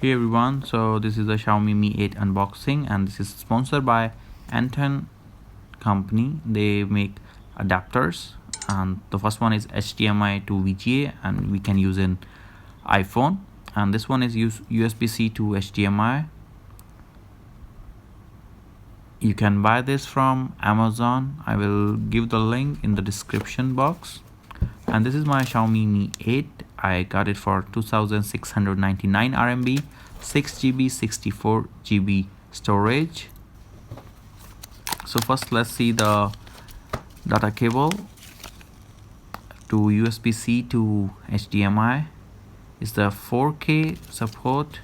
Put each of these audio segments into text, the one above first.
Hey everyone, so this is the Xiaomi Mi 8 unboxing, and this is sponsored by Anton company. They make adapters, and the first one is HDMI to VGA, and we can use in iPhone, and this one is USB-C to HDMI. You can buy this from Amazon. I will give the link in the description box. And this is my Xiaomi Mi 8. I got it for 2699 RMB, 6GB, 64GB storage. So first let's see the data cable to USB-C to HDMI. It's the 4K support,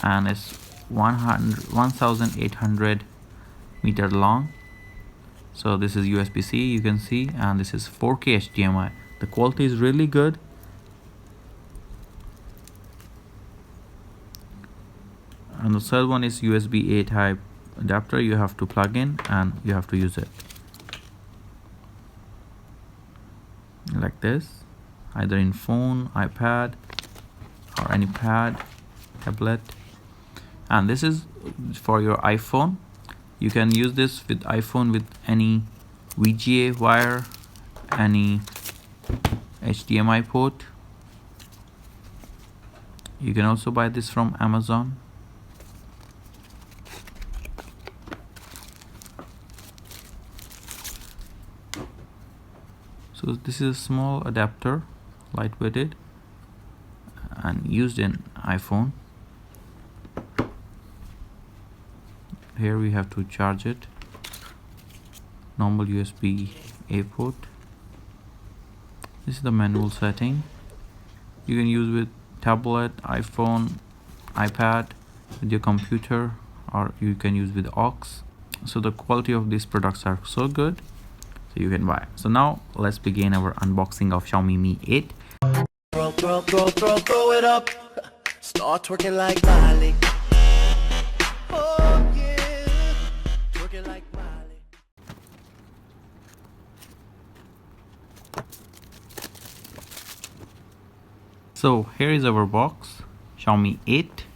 and it's 1800 meter long. So this is USB-C, you can see, and this is 4K HDMI. The quality is really good. And the third one is USB-A type adapter. You have to plug in and you have to use it like this, either in phone, iPad, or any pad, tablet. And this is for your iPhone. You can use this with iPhone with any VGA wire, any HDMI port. You can also buy this from Amazon. So this is a small adapter, lightweighted, and used in iPhone. Here we have to charge it. Normal USB-A port. This is the manual setting. You can use with tablet, iPhone, iPad, with your computer, or you can use with aux. So the quality of these products are so good, so you can buy. So now let's begin our unboxing of Xiaomi Mi 8. Throw it up. Start twerking like Miley. Oh yeah, twerking like Miley. So here is our box, Xiaomi 8.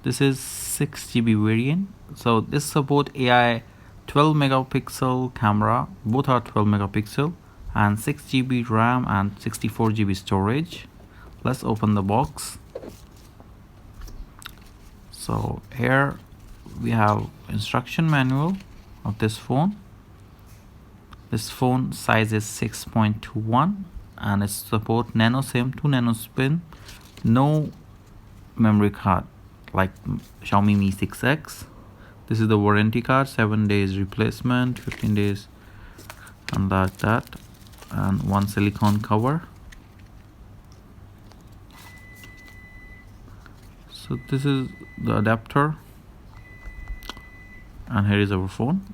This is 6GB variant. So this support AI 12 megapixel camera, both are 12 megapixel, and 6GB RAM and 64GB storage. Let's open the box. So here we have instruction manual of this phone. This phone size is 6.21 and it support nano SIM, 2 nano SIM, no memory card like Xiaomi Mi 6X. This is the warranty card, 7 days replacement, 15 days, and like that, and one silicone cover. So this is the adapter, and here is our phone.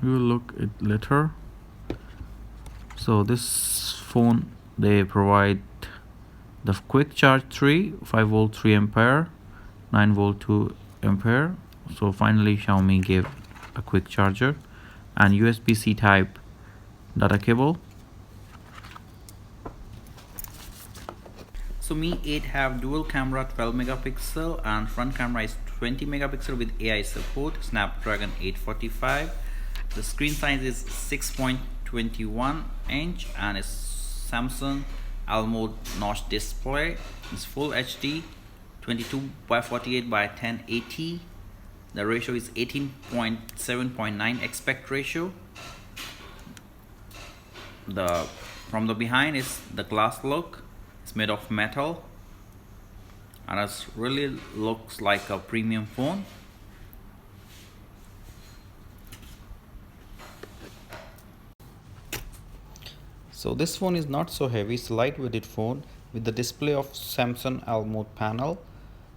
We will look at later. So this phone, they provide the quick charge 3, 5 volt 3 ampere, 9 volt 2 ampere. So finally Xiaomi gave a quick charger, and USB-C type data cable. So Mi 8 have dual camera 12 megapixel and front camera is 20 megapixel with AI support, Snapdragon 845. The screen size is 6.21 inch and it's Samsung AMOLED notch display. It's full HD, 22 by 48 by 1080. The ratio is 18.7.9 aspect ratio. From the behind is the glass look. It's made of metal and it really looks like a premium phone. So this phone is not so heavy. It's a lightweighted phone with the display of Samsung AMOLED panel,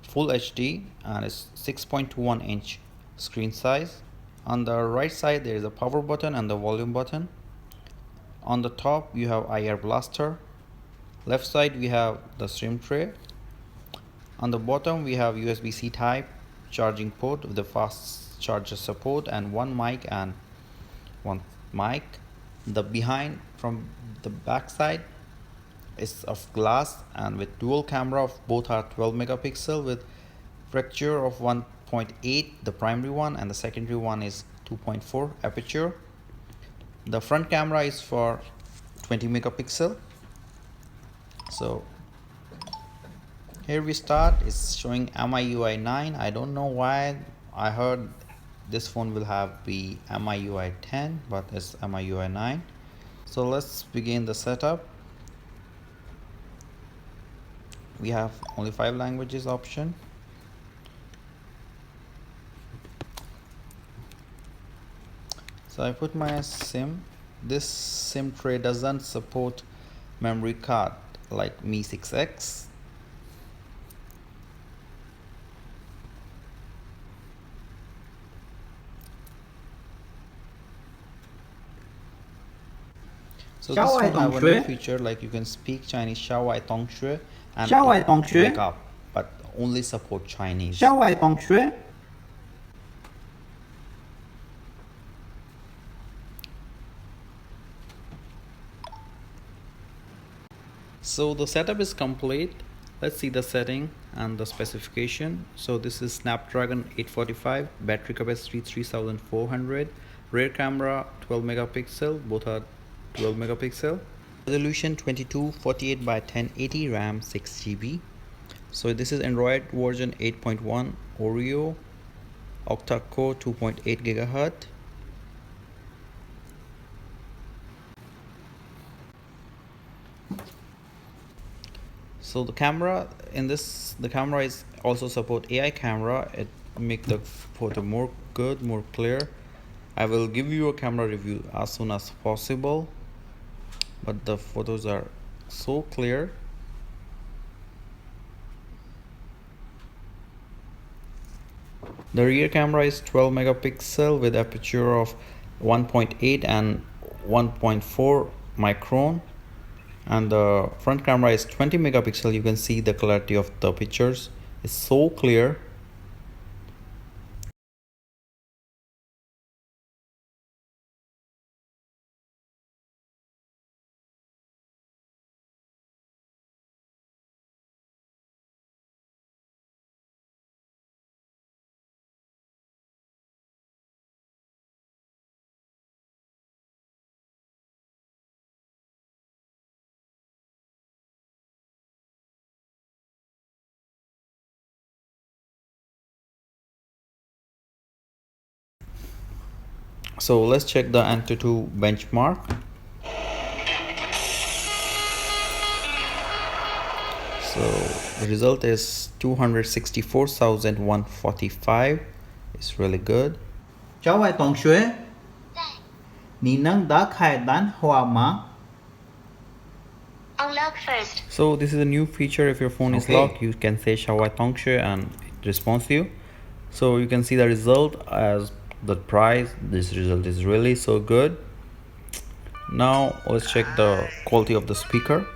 full HD, and it's 6.21 inch screen size. On the right side there is a power button and the volume button. On the top you have IR blaster. Left side we have the SIM tray. On the bottom we have USB-C type charging port with the fast charger support and one mic and one mic. The behind, from the back side, is of glass and with dual camera of both are 12 megapixel with aperture of 1.8, the primary one, and the secondary one is 2.4 aperture. The front camera is for 20 megapixel. So here we start. It's showing MIUI 9. I don't know why. I heard this phone will have the MIUI 10, but it's MIUI 9. So let's begin the setup. We have only 5 languages option. So I put my SIM. This SIM tray doesn't support memory card like Mi 6X. So this one have a new feature, like you can speak Chinese, 小外同学, and wake up, but only support Chinese. 小外同学 So the setup is complete. Let's see the setting and the specification. So this is Snapdragon 845, battery capacity 3400, rear camera 12 megapixel, both are 12 megapixel, resolution 2248 by 1080, RAM 6 GB. So this is Android version 8.1 Oreo, octa-core 2.8 gigahertz. So the camera in this, the camera is also support AI camera. It make the photo more good, more clear. I will give you a camera review as soon as possible, but the photos are so clear. The rear camera is 12 megapixel with aperture of 1.8 and 1.4 micron, and the front camera is 20 megapixel. You can see the clarity of the pictures is so clear. So let's check the Antutu benchmark. So the result is 264,145. It's really good. 小外同学你能打开电话吗 Unlock first. So this is a new feature. If your phone is Okay. locked, you can say Xiaowai Tongshe and it responds to you. So you can see the result as the price. This result is really so good. Now let's check the quality of the speaker.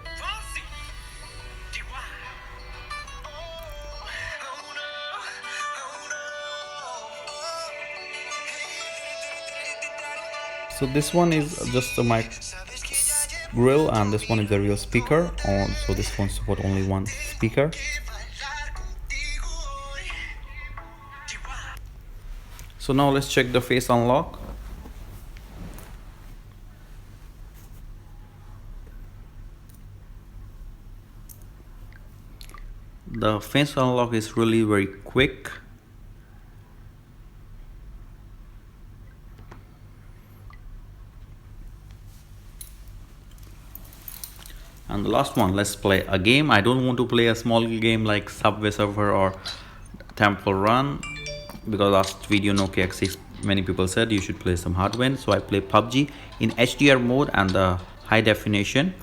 So this one is just a mic grill, and this one is the real speaker. So this phone support only one speaker. So now let's check the face unlock. The face unlock is really very quick. And the last one, let's play a game. I don't want to play a small game like Subway Surfer or Temple Run, because last video Nokia X6 many people said you should play some hardware. So I play PUBG in HDR mode and the high definition.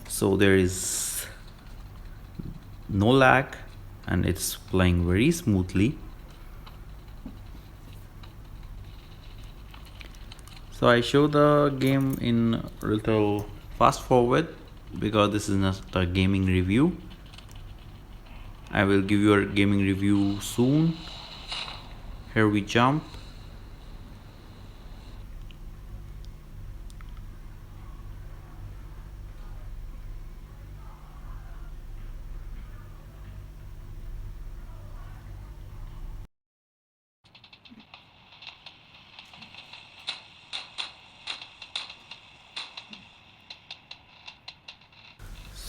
So there is no lag and it's playing very smoothly. So I show the game in little fast forward because this is not a gaming review. I will give you a gaming review soon. Here we jump.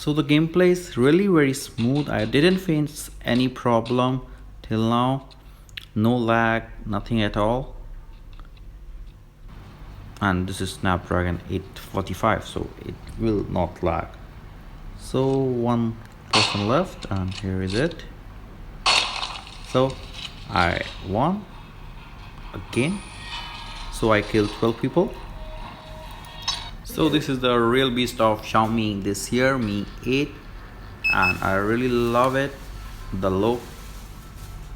So the gameplay is really very smooth. I didn't face any problem till now. No lag, nothing at all. And this is Snapdragon 845, so it will not lag. So 1% left, and here is it. So I won again. So I killed 12 people. So this is the real beast of Xiaomi this year, Mi 8, and I really love it. The look,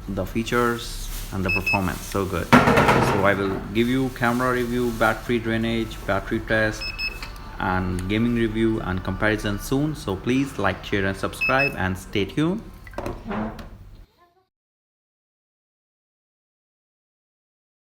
the features, and the performance, so good. So I will give you camera review, battery drainage, battery test, and gaming review and comparison soon. So please like, share and subscribe and stay tuned.